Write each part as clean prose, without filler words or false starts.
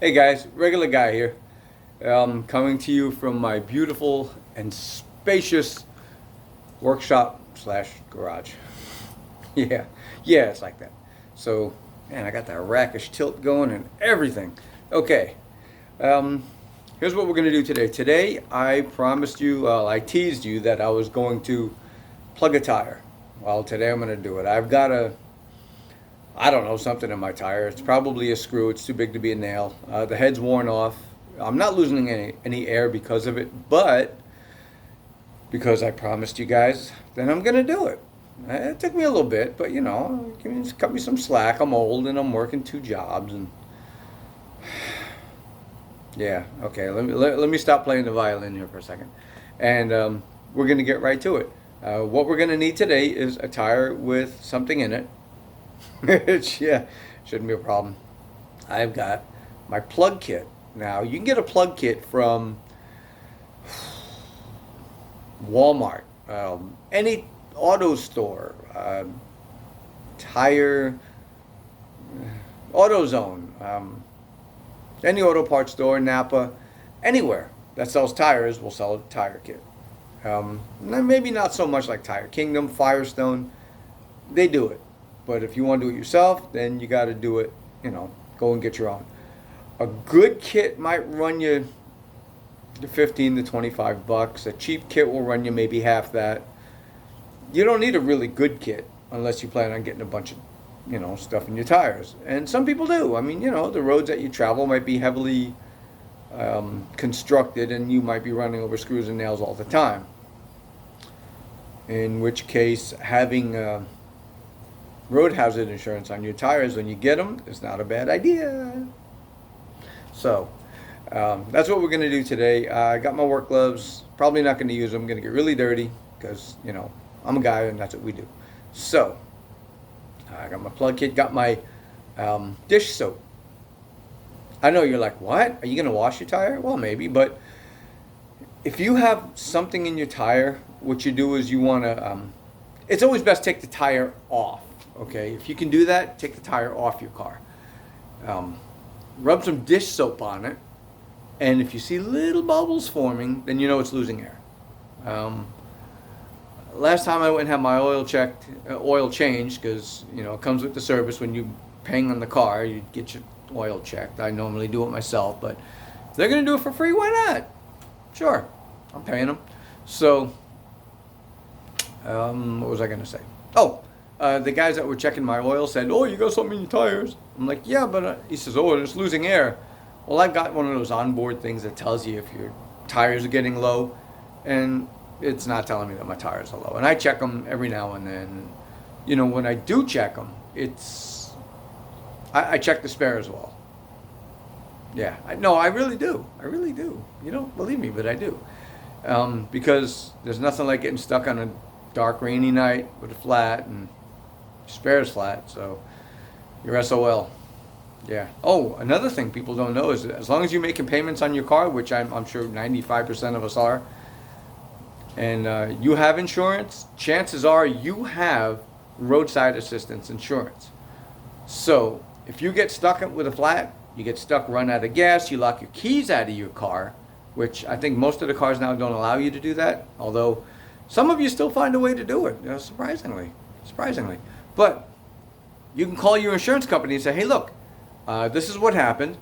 Hey guys, regular guy here. Coming to you from my beautiful and spacious workshop slash garage. Yeah, yeah, it's like that. So, man, I got that rackish tilt going and everything. Okay, um, here's what we're gonna do today. Today, I promised you, I teased you that I was going to plug a tire. Well, today I'm gonna do it. I don't know, something in my tire. It's probably a screw. It's too big to be a nail. The head's worn off. I'm not losing any air because of it, but because I promised you guys, then I'm gonna do it. It took me a little bit, but cut me some slack. I'm old and I'm working two jobs, and yeah, okay. Let me stop playing the violin here for a second, and we're gonna get right to it. What we're gonna need today is a tire with something in it. Which, yeah, shouldn't be a problem. I've got my plug kit. Now, you can get a plug kit from Walmart, any auto store, tire, AutoZone, any auto parts store, Napa, anywhere that sells tires will sell a tire kit. Maybe not so much like Tire Kingdom, Firestone, they do it. But if you want to do it yourself, then you got to do it, go and get your own. A good kit might run you 15 to 25 bucks. A cheap kit will run you maybe half that. You don't need a really good kit unless you plan on getting a bunch of, stuff in your tires. And some people do. I mean, the roads that you travel might be heavily constructed and you might be running over screws and nails all the time. In which case, having road hazard insurance on your tires when you get them is not a bad idea. So that's what we're going to do today. I got my work gloves. Probably not going to use them. I'm going to get really dirty because, I'm a guy and that's what we do. So I got my plug kit, got my dish soap. I know you're like, what? Are you going to wash your tire? Well, maybe, but if you have something in your tire, what you do is you want to, it's always best to take the tire off. Okay, if you can do that, take the tire off your car. Rub some dish soap on it, and if you see little bubbles forming, then you know it's losing air. Last time I went and had my oil changed, because it comes with the service when you paying on the car, you get your oil checked. I normally do it myself, but if they're gonna do it for free, why not? Sure, I'm paying them. So, what was I gonna say? Oh. The guys that were checking my oil said, "Oh, you got something in your tires." I'm like, "Yeah, but," he says, "Oh, it's losing air." Well, I've got one of those onboard things that tells you if your tires are getting low, and it's not telling me that my tires are low. And I check them every now and then. When I do check them, I check the spare as well. Yeah, I really do. I really do. You don't believe me, but I do. Because there's nothing like getting stuck on a dark, rainy night with a flat and spare's flat, so you're SOL. Yeah. Oh, another thing people don't know is that as long as you're making payments on your car, which I'm sure 95% of us are, and you have insurance, chances are you have roadside assistance insurance. So if you get stuck with a flat, you get stuck, run out of gas, you lock your keys out of your car, which I think most of the cars now don't allow you to do that, although some of you still find a way to do it, surprisingly. But you can call your insurance company and say, "Hey, look, this is what happened.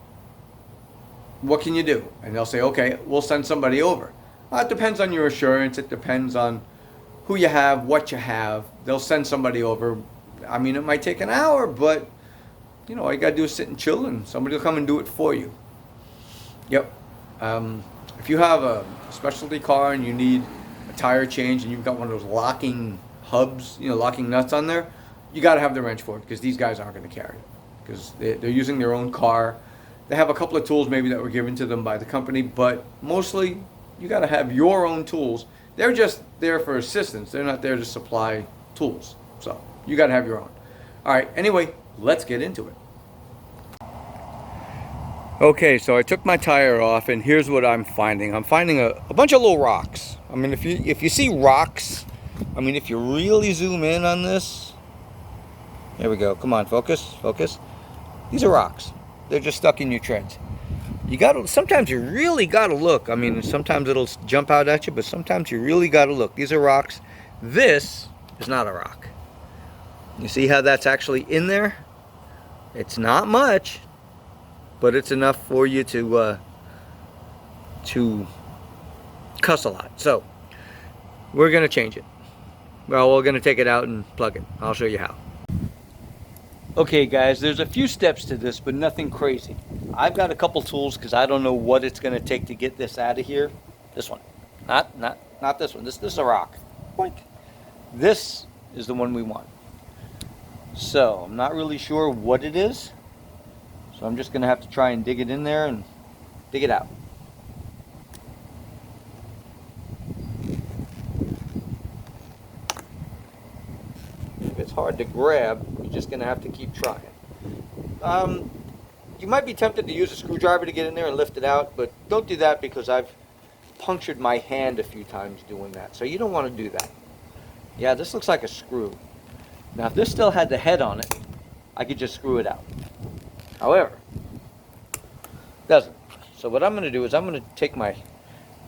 What can you do?" And they'll say, "Okay, we'll send somebody over." It depends on your insurance. It depends on who you have, what you have. They'll send somebody over. I mean, it might take an hour, but, all you got to do is sit and chill, and somebody will come and do it for you. Yep. If you have a specialty car and you need a tire change and you've got one of those locking hubs, locking nuts on there, you got to have the wrench for it because these guys aren't going to carry it because they're using their own car. They have a couple of tools maybe that were given to them by the company, but mostly you got to have your own tools. They're just there for assistance. They're not there to supply tools. So you got to have your own. All right. Anyway, let's get into it. Okay, so I took my tire off, and here's what I'm finding. I'm finding a bunch of little rocks. I mean, if you see rocks, if you really zoom in on this, there we go. Come on, focus. These are rocks. They're just stuck in your treads. sometimes you really gotta look. I mean, sometimes it'll jump out at you, but sometimes you really gotta look. These are rocks. This is not a rock. You see how that's actually in there? It's not much, but it's enough for you to cuss a lot. So we're gonna change it. Well, we're gonna take it out and plug it. I'll show you how. Okay guys, there's a few steps to this, but nothing crazy. I've got a couple tools because I don't know what it's gonna take to get this out of here. This one, not this one. This is a rock. Boink. This is the one we want. So I'm not really sure what it is. So I'm just gonna have to try and dig it in there and dig it out. If it's hard to grab, you're just gonna have to keep trying. You might be tempted to use a screwdriver to get in there and lift it out, but don't do that because I've punctured my hand a few times doing that. So you don't want to do that. Yeah, this looks like a screw. Now if this still had the head on it, I could just screw it out. However, it doesn't. So what I'm going to do is I'm going to take my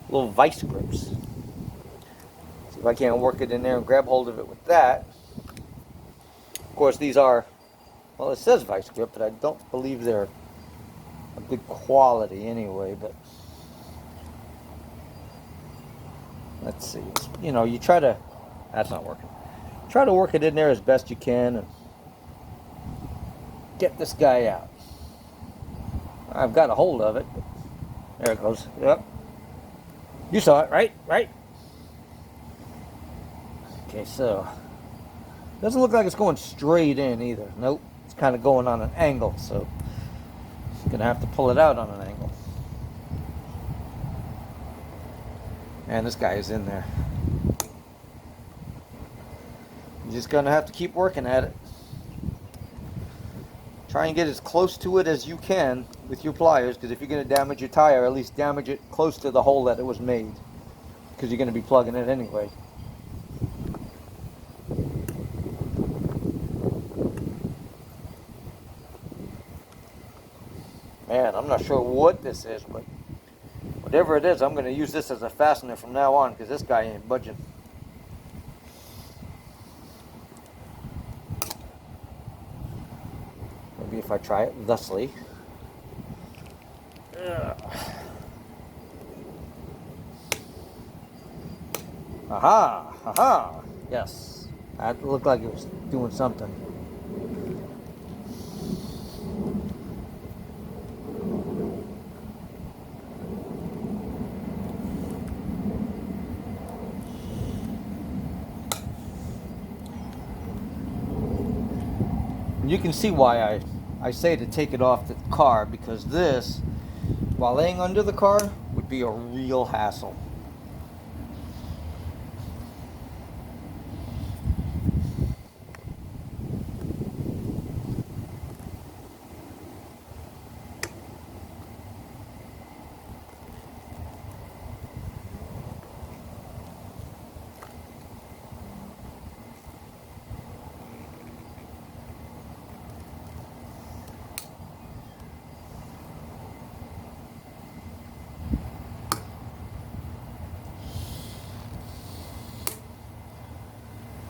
little vice grips. See if I can't work it in there and grab hold of it with that. Of course, these are, well, it says vice grip, but I don't believe they're a good quality anyway, but let's see. You know, you try to, that's not working. Try to work it in there as best you can and get this guy out. I've got a hold of it. There it goes. Yep. You saw it, right? Right? Okay, so doesn't look like it's going straight in either. Nope. It's kind of going on an angle, so I'm gonna have to pull it out on an angle. And this guy is in there. You're just gonna have to keep working at it. Try and get as close to it as you can with your pliers, because if you're gonna damage your tire, at least damage it close to the hole that it was made, because you're gonna be plugging it anyway. Man, I'm not sure what this is, but whatever it is, I'm going to use this as a fastener from now on because this guy ain't budging. Maybe if I try it thusly. Aha! Aha! Yes. That looked like it was doing something. You can see why I say to take it off the car, because this, while laying under the car, would be a real hassle.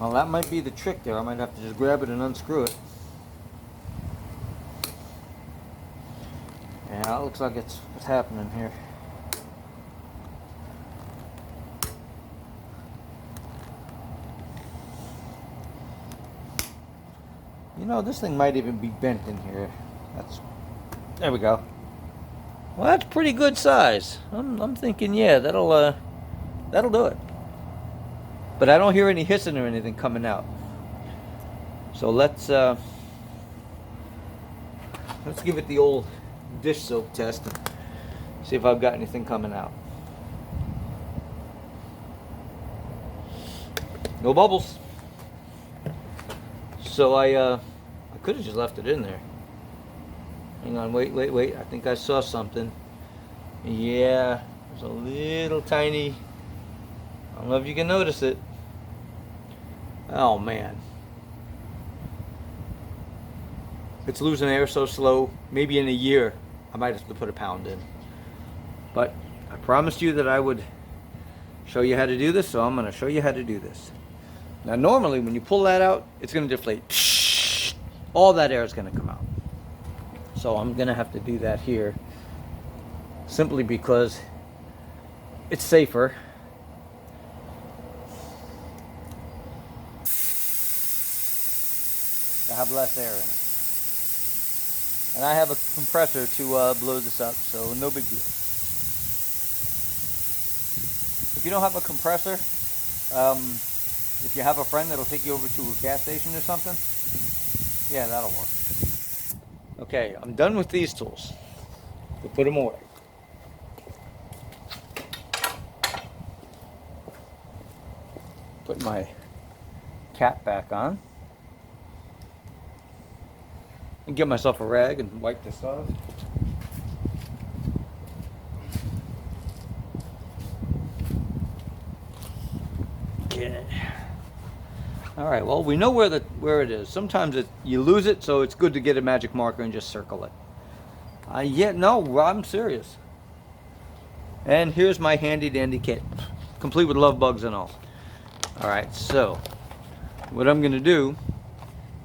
Well, that might be the trick there. I might have to just grab it and unscrew it. Yeah, it looks like it's what's happening here. You know, this thing might even be bent in here. There we go. Well, that's pretty good size. I'm thinking, yeah, that'll do it. But I don't hear any hissing or anything coming out. So let's give it the old dish soap test and see if I've got anything coming out. No bubbles. So I could have just left it in there. Hang on, wait. I think I saw something. Yeah, there's a little tiny, I don't know if you can notice it. Oh man. It's losing air so slow, maybe in a year I might have to put a pound in. But I promised you that I would show you how to do this, so I'm going to show you how to do this. Now normally when you pull that out, it's going to deflate. All that air is going to come out. So I'm going to have to do that here, simply because it's safer. To have less air in it. And I have a compressor to blow this up, so no big deal. If you don't have a compressor, if you have a friend that'll take you over to a gas station or something, yeah, that'll work. Okay, I'm done with these tools. We'll put them away. Put my cap back on. And get myself a rag and wipe this off. Okay. All right. Well, we know where it is. Sometimes you lose it, so it's good to get a magic marker and just circle it. Yeah, no, I'm serious. And here's my handy dandy kit, complete with love bugs and all. All right. So, what I'm going to do,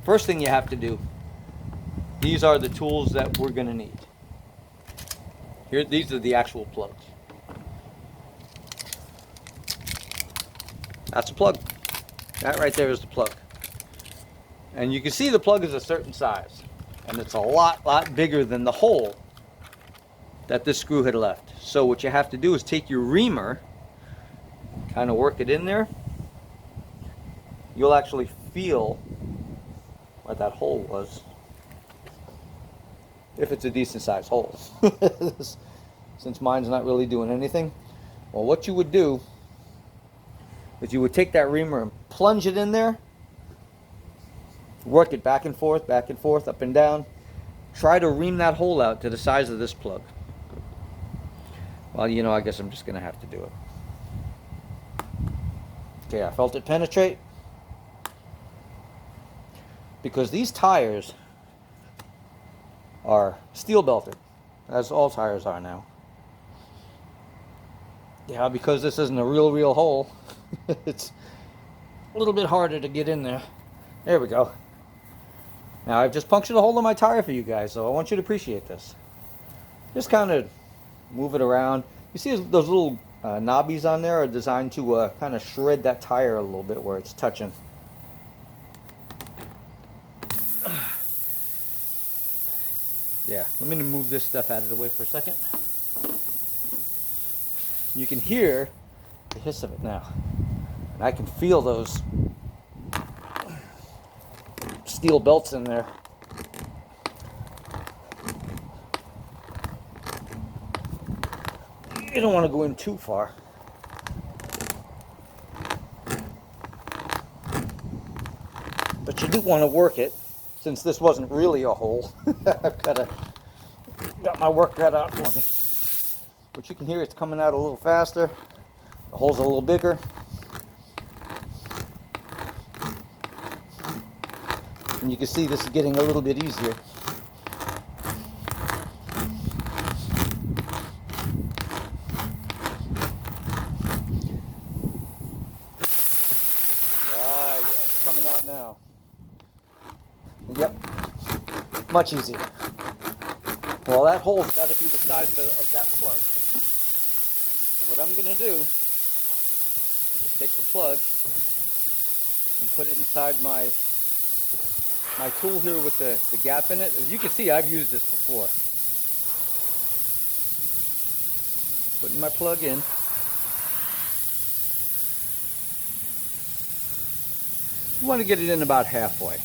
first thing you have to do. These are the tools that we're going to need. Here, these are the actual plugs. That's a plug. That right there is the plug. And you can see the plug is a certain size. And it's a lot bigger than the hole that this screw had left. So what you have to do is take your reamer, kind of work it in there. You'll actually feel what that hole was. If it's a decent sized hole. Since mine's not really doing anything. Well, what you would do is you would take that reamer and plunge it in there. Work it back and forth, up and down. Try to ream that hole out to the size of this plug. Well, you know, I guess I'm just going to have to do it. Okay, I felt it penetrate. Because these tires are steel belted, as all tires are now. Yeah, because this isn't a real hole, it's a little bit harder to get in there. There we go. Now I've just punctured a hole in my tire for you guys, so I want you to appreciate this. Just kind of move it around. You see those little knobbies on there are designed to kind of shred that tire a little bit where it's touching. Yeah, let me move this stuff out of the way for a second. You can hear the hiss of it now. And I can feel those steel belts in there. You don't want to go in too far. But you do want to work it. Since this wasn't really a hole, I've got my work cut out for me. But you can hear it's coming out a little faster. The hole's a little bigger. And you can see this is getting a little bit easier. Yeah, it's coming out now. Yep, much easier. Well, that hole's got to be the size of that plug. So what I'm going to do is take the plug and put it inside my tool here with the gap in it. As you can see, I've used this before. Putting my plug in. You want to get it in about halfway.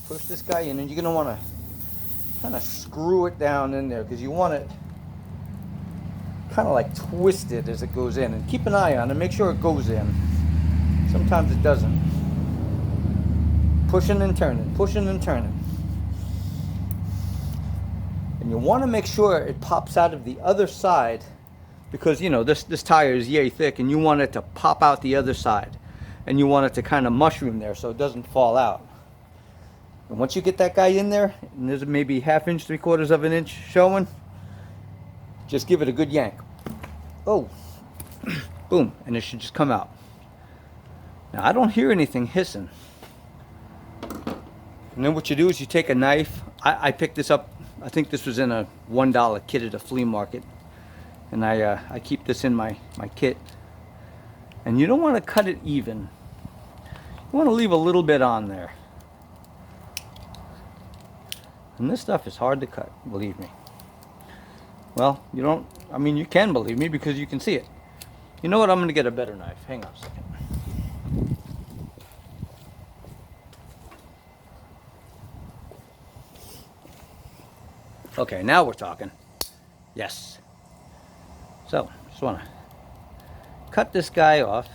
Push this guy in, and you're going to want to kind of screw it down in there because you want it kind of like twisted as it goes in. And keep an eye on it, make sure it goes in. Sometimes it doesn't. Pushing and turning, pushing and turning. And you want to make sure it pops out of the other side because, you know, this tire is yay thick and you want it to pop out the other side. And you want it to kind of mushroom there so it doesn't fall out. And once you get that guy in there, and there's maybe 1/2 inch, 3/4 of an inch showing, just give it a good yank. Oh, boom, and it should just come out. Now I don't hear anything hissing. And then what you do is you take a knife. I picked this up, I think this was in a $1 kit at a flea market. And I keep this in my kit. And you don't want to cut it even. You want to leave a little bit on there. And this stuff is hard to cut, believe me. Well, you don't, I mean, you can believe me because you can see it. You know what, I'm going to get a better knife. Hang on a second. Okay, now we're talking. Yes. So, just want to cut this guy off.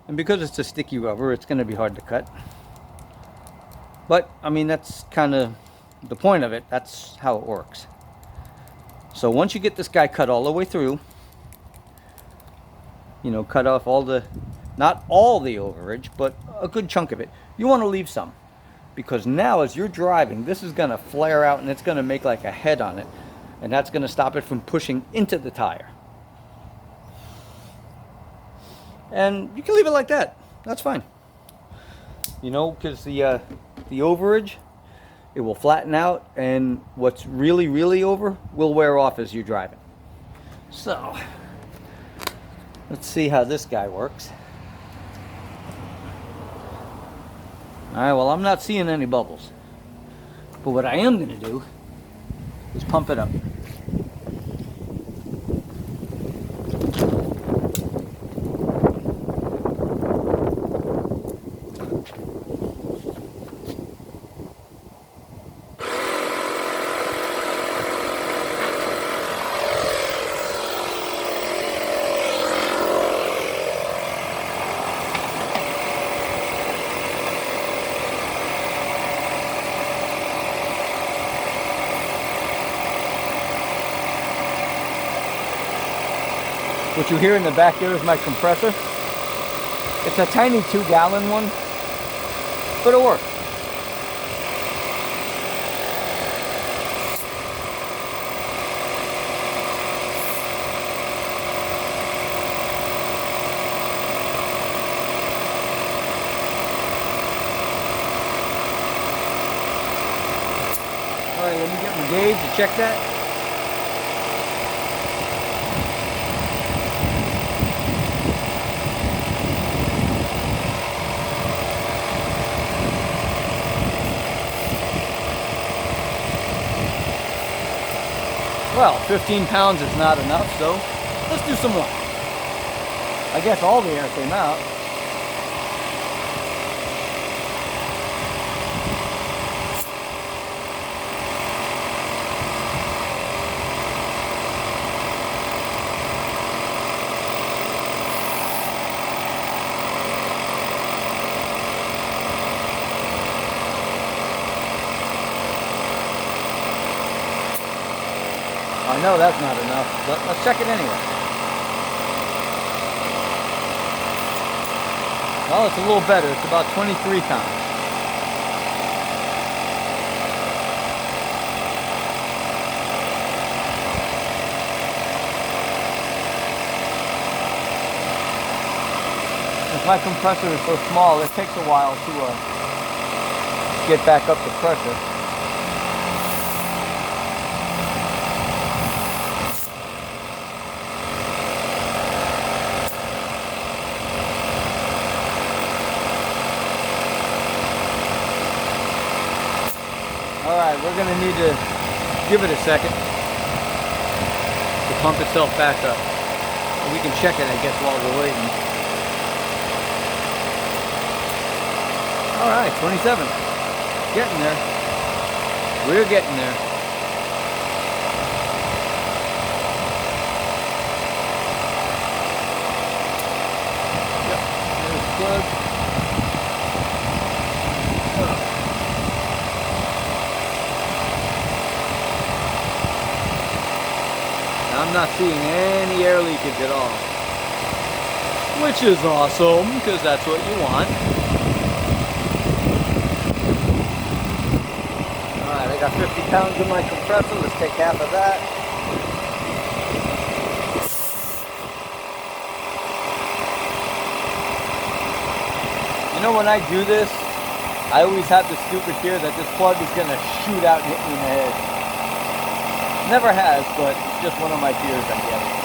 And because it's a sticky rubber, it's going to be hard to cut. But, I mean, that's kind of the point of it. That's how it works. So once you get this guy cut all the way through, you know, cut off all the, not all the overage, but a good chunk of it, you want to leave some. Because now as you're driving, this is going to flare out and it's going to make like a head on it. And that's going to stop it from pushing into the tire. And you can leave it like that. That's fine. You know, because the overage, it will flatten out, and what's really, really over will wear off as you're driving. So, let's see how this guy works. Alright, well, I'm not seeing any bubbles. But what I am going to do is pump it up. What you hear in the back there is my compressor. It's a tiny 2-gallon one, but it works. All right, let me get my gauge to check that. Well, 15 pounds is not enough, so let's do some more. I guess all the air came out. I know that's not enough, but let's check it anyway. Well, it's a little better. It's about 23 pounds. Since my compressor is so small, it takes a while to get back up to pressure. Alright, we're going to need to give it a second to pump itself back up. And we can check it, I guess, while we're waiting. Alright, 27. Getting there. We're getting there. Yep, there's the plug. I'm not seeing any air leakage at all, which is awesome because that's what you want. Alright, I got 50 pounds in my compressor. Let's take half of that. know, when I do this, I always have the stupid fear that this plug is gonna shoot out and hit me in the head. Never has, but it's just one of my fears, I guess.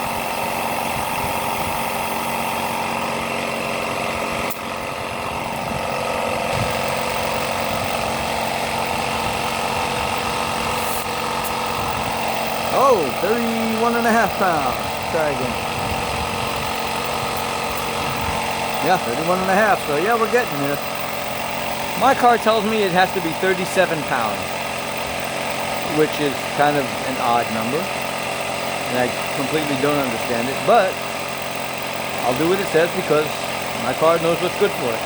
Oh, 31 and a half pounds. Try again. Yeah, 31 and a half. So yeah, we're getting there. My car tells me it has to be 37 pounds, which is kind of an odd number. And I completely don't understand it, but I'll do what it says because my car knows what's good for it.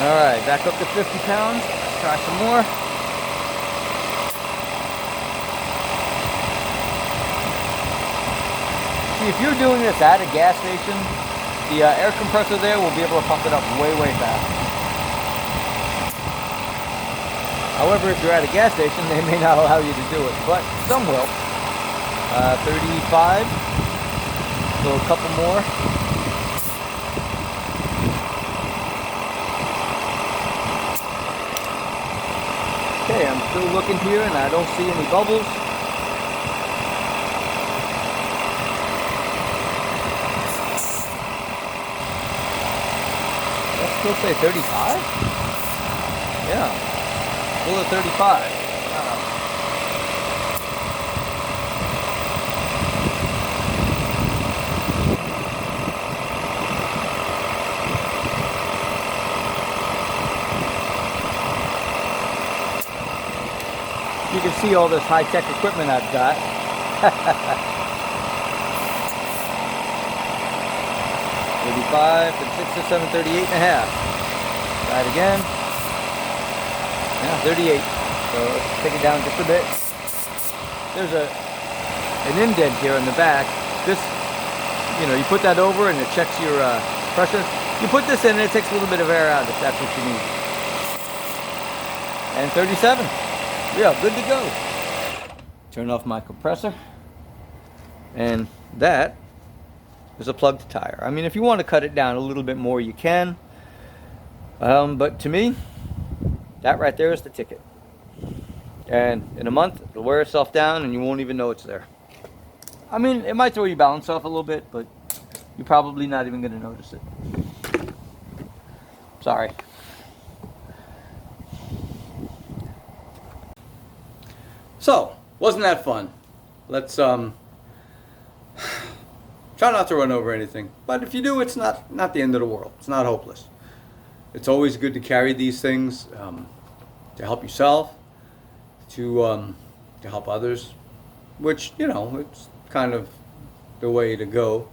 All right, back up to 50 pounds. Let's try some more. See, if you're doing this at a gas station, the air compressor there will be able to pump it up way, way fast. However, if you're at a gas station, they may not allow you to do it, but some will. 35, so a couple more. Okay, I'm still looking here and I don't see any bubbles. Still say 35? Yeah, still at 35. Wow. You can see all this high-tech equipment I've got. 35, 36, 37, 38 and a half. Try it again. Yeah, 38. So let's take it down just a bit. There's an indent here in the back. This, you put that over and it checks your pressure. You put this in and it takes a little bit of air out if that's what you need. And 37. Yeah, good to go. Turn off my compressor. And that is a plugged tire. I mean, if you want to cut it down a little bit more, you can. But to me, that right there is the ticket. And in a month, it'll wear itself down and you won't even know it's there. I mean, it might throw your balance off a little bit, but you're probably not even going to notice it. Sorry. So, wasn't that fun? Let's try not to run over anything. But if you do, it's not the end of the world. It's not hopeless. It's always good to carry these things to help yourself, to help others, which, it's kind of the way to go.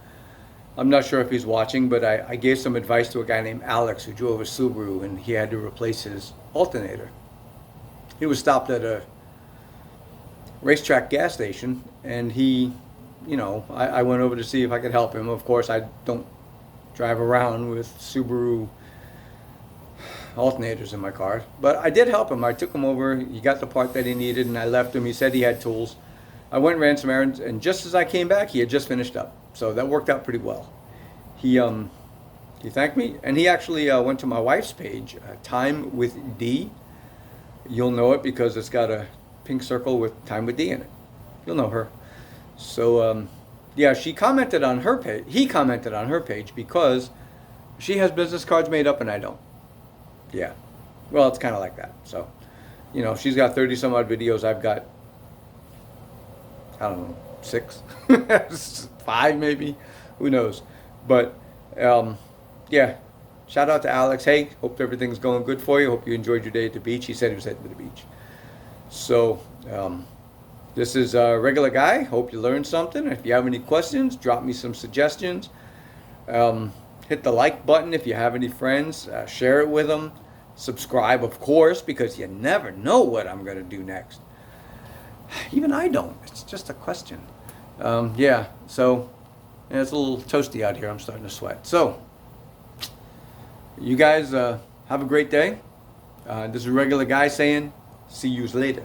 I'm not sure if he's watching, but I gave some advice to a guy named Alex who drove a Subaru and he had to replace his alternator. He was stopped at a racetrack gas station and he, I went over to see if I could help him. Of course, I don't drive around with Subaru alternators in my car, but I did help him. I took him over, he got the part that he needed and I left him. He said he had tools. I went and ran some errands and just as I came back, he had just finished up. So that worked out pretty well. He thanked me and he actually went to my wife's page, Time with D. You'll know it because it's got a pink circle with Time with D in it. You'll know her. So yeah, she commented on her page. He commented on her page because she has business cards made up and I don't. Yeah, well, it's kind of like that. So, she's got 30 some odd videos. I've got, I don't know, 6, 5 maybe, who knows. But yeah, shout out to Alex. Hey, hope everything's going good for you. Hope you enjoyed your day at the beach. He said he was heading to the beach. So this is a regular guy. Hope you learned something. If you have any questions, drop me some suggestions. Hit the like button if you have any friends. Share it with them. Subscribe, of course, because you never know what I'm going to do next. Even I don't. It's just a question. Yeah, so it's a little toasty out here. I'm starting to sweat. So, you guys have a great day. This is a regular guy saying, see yous later.